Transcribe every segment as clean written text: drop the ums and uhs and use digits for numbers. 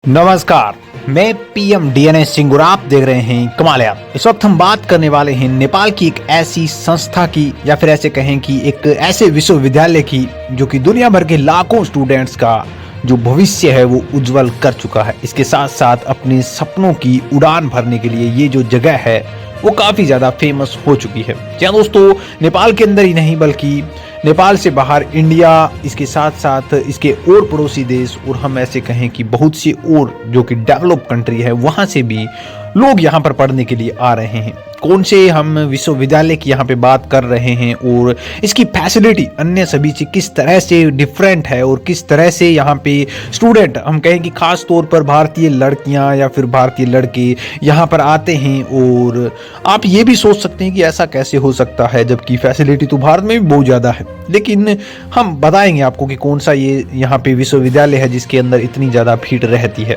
नमस्कार, मैं PM DNS Singh और आप देख रहे हैं कमाल ऐप। इस वक्त हम बात करने वाले हैं नेपाल की एक ऐसी संस्था की या फिर ऐसे कहें कि एक ऐसे विश्वविद्यालय की जो कि दुनिया भर के लाखों स्टूडेंट्स का जो भविष्य है वो उज्जवल कर चुका है। इसके साथ साथ अपने सपनों की उड़ान भरने के लिए ये जो जगह है वो काफी ज्यादा फेमस हो चुकी है। क्या दोस्तों, नेपाल के अंदर ही नहीं बल्कि नेपाल से बाहर इंडिया, इसके साथ साथ इसके और पड़ोसी देश और हम ऐसे कहें कि बहुत सी और जो कि डेवलप कंट्री है वहां से भी लोग यहाँ पर पढ़ने के लिए आ रहे हैं। कौन से हम विश्वविद्यालय की यहाँ पे बात कर रहे हैं और इसकी फैसिलिटी अन्य सभी से किस तरह से डिफरेंट है और किस तरह से यहाँ पे स्टूडेंट, हम कहें कि खास तौर पर भारतीय लड़कियाँ या फिर भारतीय लड़के यहाँ पर आते हैं। और आप ये भी सोच सकते हैं कि ऐसा कैसे हो सकता है जबकि फैसिलिटी तो भारत में भी बहुत ज़्यादा है, लेकिन हम बताएंगे आपको कि कौन सा ये यहाँ पे विश्वविद्यालय है जिसके अंदर इतनी ज़्यादा भीड़ रहती है।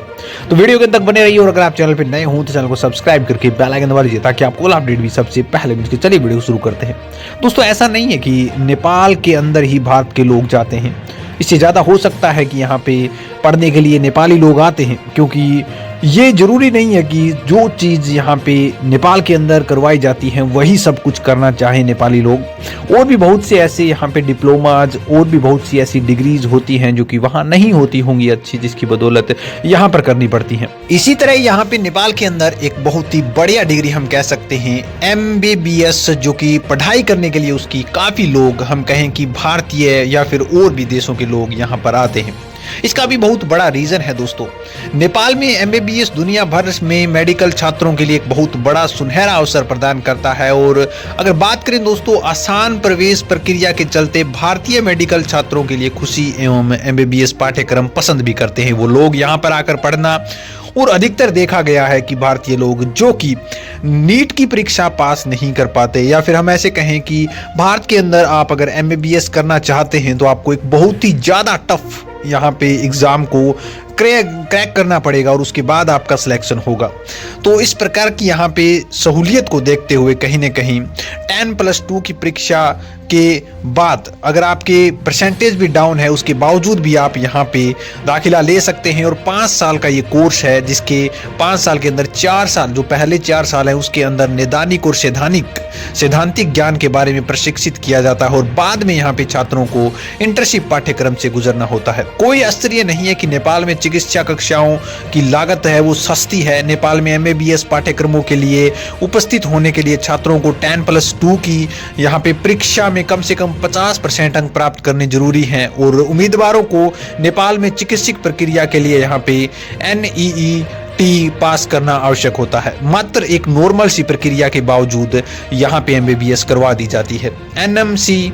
तो वीडियो के अंत तक बने रहिए और अगर आप चैनल पर नए हो तो चैनल को सब्सक्राइब करके बेल आइकन दबा लीजिए ताकि आपको अपडेट भी सबसे पहले मिल सके। चलिए वीडियो शुरू करते हैं। दोस्तों, ऐसा नहीं है कि नेपाल के अंदर ही भारत के लोग जाते हैं, इससे ज़्यादा हो सकता है कि यहाँ पे पढ़ने के लिए नेपाली लोग आते हैं, क्योंकि ये जरूरी नहीं है कि जो चीज़ यहाँ पे नेपाल के अंदर करवाई जाती है वही सब कुछ करना चाहे नेपाली लोग। और भी बहुत से ऐसे यहाँ पे डिप्लोमाज और भी बहुत सी ऐसी डिग्रीज होती हैं जो कि वहाँ नहीं होती होंगी अच्छी, जिसकी बदौलत यहाँ पर करनी पड़ती हैं। इसी तरह यहाँ पे नेपाल के अंदर एक बहुत ही बढ़िया डिग्री हम कह सकते हैं MBBS, जो कि पढ़ाई करने के लिए उसकी काफ़ी लोग, हम कहें कि भारतीय या फिर और भी देशों के लोग यहाँ पर आते हैं। इसका भी बहुत बड़ा रीजन है दोस्तों। नेपाल में MBBS दुनिया भर में मेडिकल छात्रों के लिए एक बहुत बड़ा सुनहरा अवसर प्रदान करता है। और अगर बात करें दोस्तों, आसान प्रवेश प्रक्रिया के चलते भारतीय मेडिकल छात्रों के लिए खुशी एवं MBBS पाठ्यक्रम पसंद भी करते हैं वो लोग यहाँ पर आकर पढ़ना। और अधिकतर देखा गया है कि भारतीय लोग जो कि नीट की परीक्षा पास नहीं कर पाते या फिर हम ऐसे कहें कि भारत के अंदर आप अगर MBBS करना चाहते हैं तो आपको एक बहुत ही ज़्यादा टफ यहाँ पे एग्ज़ाम को क्रैक करना पड़ेगा और उसके बाद आपका सिलेक्शन होगा। तो इस प्रकार की यहाँ पे सहूलियत को देखते हुए कहीं ना कहीं 10+2 की परीक्षा के बाद अगर आपके परसेंटेज भी डाउन है उसके बावजूद भी आप यहाँ पे दाखिला ले सकते हैं। और 5 साल का ये कोर्स है जिसके 5 साल के अंदर 4 साल, जो पहले 4 साल है उसके अंदर नैदानिक और सैद्धांतिक ज्ञान के बारे में प्रशिक्षित किया जाता है और बाद में यहाँ पे छात्रों को इंटर्नशिप पाठ्यक्रम से गुजरना होता है। कोई आश्चर्य नहीं है कि नेपाल में चिकित्सा कक्षाओं की लागत है वो सस्ती है। नेपाल में MBBS पाठ्यक्रमों के लिए उपस्थित होने के लिए छात्रों को 10+2 की यहाँ पे परीक्षा में कम से कम 50% अंक प्राप्त करने जरूरी हैं। और उम्मीदवारों को नेपाल में चिकित्सक प्रक्रिया के लिए यहाँ पे NEET पास करना आवश्यक होता है। मात्र एक नॉर्मल सी प्रक्रिया के बावजूद यहाँ पे MBBS करवा दी जाती है। NMC,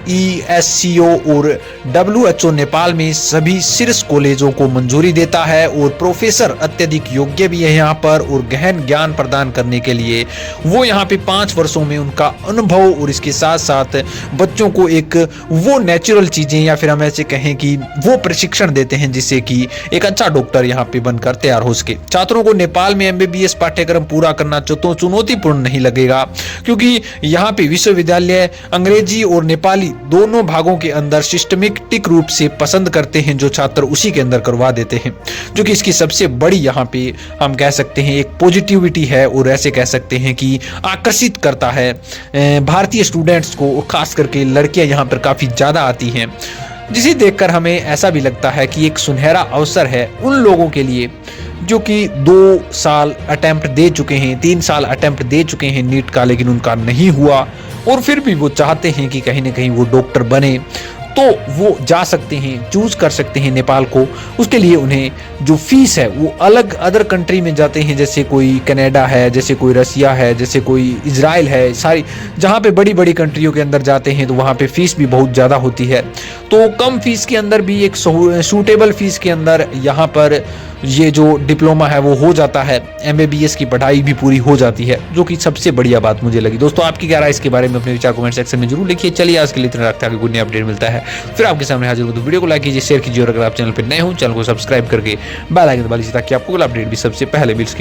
UNESCO और WHO नेपाल में सभी शीर्ष कॉलेजों को मंजूरी देता है और प्रोफेसर अत्यधिक योग्य भी है यहाँ पर और गहन ज्ञान प्रदान करने के लिए वो यहाँ पे 5 वर्षों में उनका अनुभव और इसके साथ साथ बच्चों को एक वो नेचुरल चीजें या फिर हम ऐसे कहें कि वो प्रशिक्षण देते हैं जिससे कि एक अच्छा डॉक्टर यहाँ पे बनकर तैयार हो सके। छात्रों को नेपाल में MBBS पाठ्यक्रम पूरा करना चुनौतीपूर्ण नहीं लगेगा, क्योंकि यहाँ पे विश्वविद्यालय अंग्रेजी और नेपाली दोनों भागों के अंदर सिस्टमेटिक रूप से पसंद करते हैं जो छात्र उसी के अंदर करवा देते हैं, जो कि इसकी सबसे बड़ी यहाँ पे हम कह सकते हैं एक पॉजिटिविटी है और ऐसे कह सकते हैं कि आकर्षित करता है भारतीय स्टूडेंट्स को। खास करके लड़कियां यहाँ पर काफ़ी ज़्यादा आती हैं, जिसे देखकर हमें ऐसा भी लगता है कि एक सुनहरा अवसर है उन लोगों के लिए जो कि 2 साल अटेम्प्ट दे चुके हैं, 3 साल अटेम्प्ट दे चुके हैं नीट का, लेकिन उनका नहीं हुआ और फिर भी वो चाहते हैं कि कहीं ना कहीं वो डॉक्टर बने, तो वो जा सकते हैं, चूज कर सकते हैं नेपाल को। उसके लिए उन्हें जो फीस है वो अलग अदर कंट्री में जाते हैं, जैसे कोई कनाडा है, जैसे कोई रसिया है, जैसे कोई इजराइल है, सारी जहाँ पे बड़ी बड़ी कंट्रियों के अंदर जाते हैं तो वहाँ पे फीस भी बहुत ज़्यादा होती है। तो कम फीस के अंदर भी एक सूटेबल फीस के अंदर यहाँ पर ये जो डिप्लोमा है वो हो जाता है, MBBS की पढ़ाई भी पूरी हो जाती है, जो कि सबसे बढ़िया बात मुझे लगी। दोस्तों, आपकी क्या राय इसके बारे में अपने विचार कमेंट सेक्शन में जरूर लिखिए। चलिए आज के लिए इतना रखता है कि कोई नया अपडेट मिलता है फिर आपके सामने हाजिर हो। तो वीडियो को लाइक कीजिए, शेयर कीजिए और अगर आप चैनल पर नए हो चैनल को सब्सक्राइब करके बेल आइकन दबा लीजिए ताकि आपको अपडेट भी सबसे पहले मिल सके।